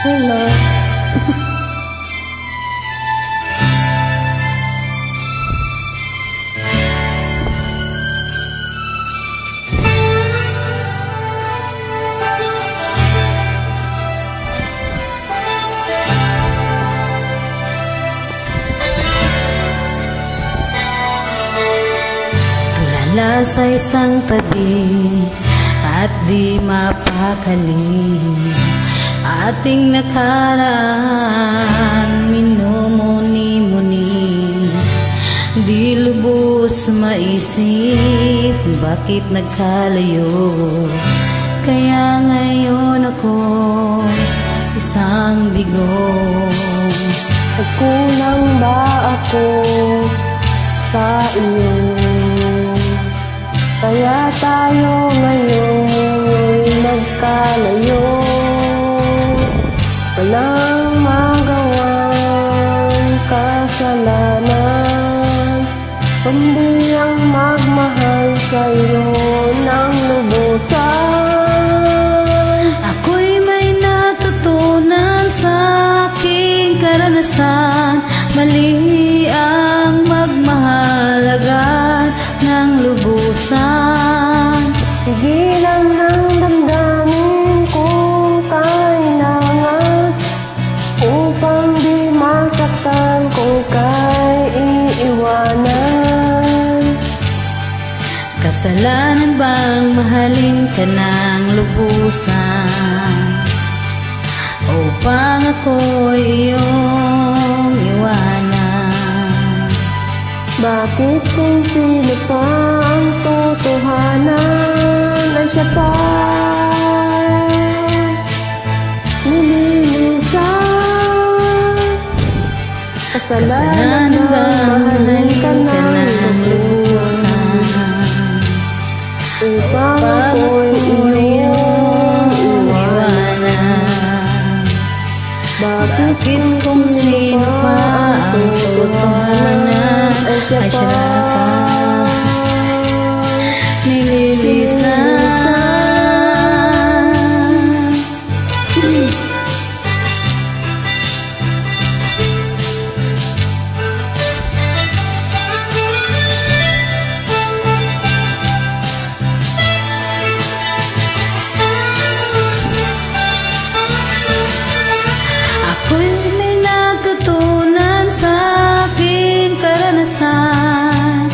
Hello. Tulala sa isang tabi at di mapakali, ating nakaraan minumuni-muni. Di lubos maisip bakit nagkalayo, kaya ngayon ako isang bigo. Nagkulang ba ako sa iyo? Kaya tayo ngayon nagkalayo. Walang magawang kasalanan, kundi ang magmahal sa'yo ng lubusan. Ako'y may natutunan sa aking karanasan, mali ang magmahal agad ng lubusan. Pigilan ng damdamin kung kailangan, upang di masaktan kung kay iiwanan. Kasalanan bang mahalin ka ng lubusan, upang ako'y iyong iwanan? Bakit kung sino pa ang totohanan ay siya pa nililisan? Kasalanan bang mahalin ka ng lubusan, upang ako'y iyong iwanan? Bakit kung sino pa ang totohanan ay siya pa nililisan? Ako'y may natutunan sa aking karanasan,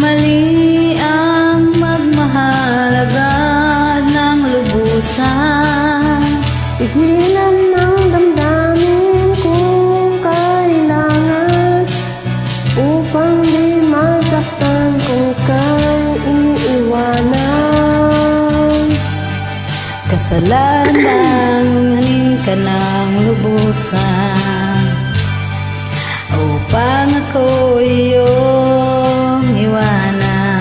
mali ang magmahal agad ng lubusan. Pigilan ng damdamin kung kailangan, upang di masaktan kung kay iiwanan. Kasalanan bang mahalin ka ng lubusan, upang ako'y iyong iwanan?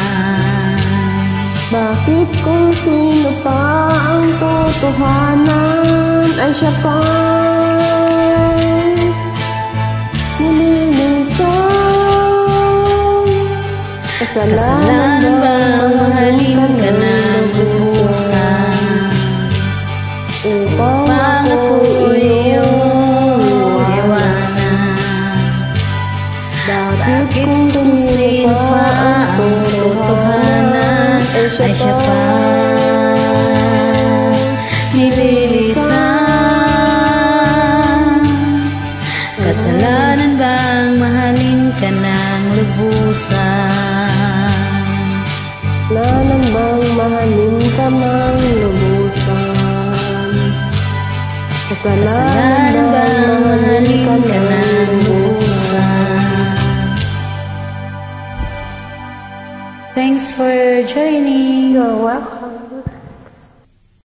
Bakit kung sino pa ang totohanan ay siya pa nililisan? Kasalanan bang mahalin ka ng lubusan, upang ako'y iyong iwanan? Bakit kung sino pa ang totohanan ay siya pa nililisan? Kasalanan bang mahalin ka ng lubusan, Kasalanan bang mahalin ka ng lubusan? kasalanan bang mahalin ka ng lubusan? Thanks for joining. You're welcome.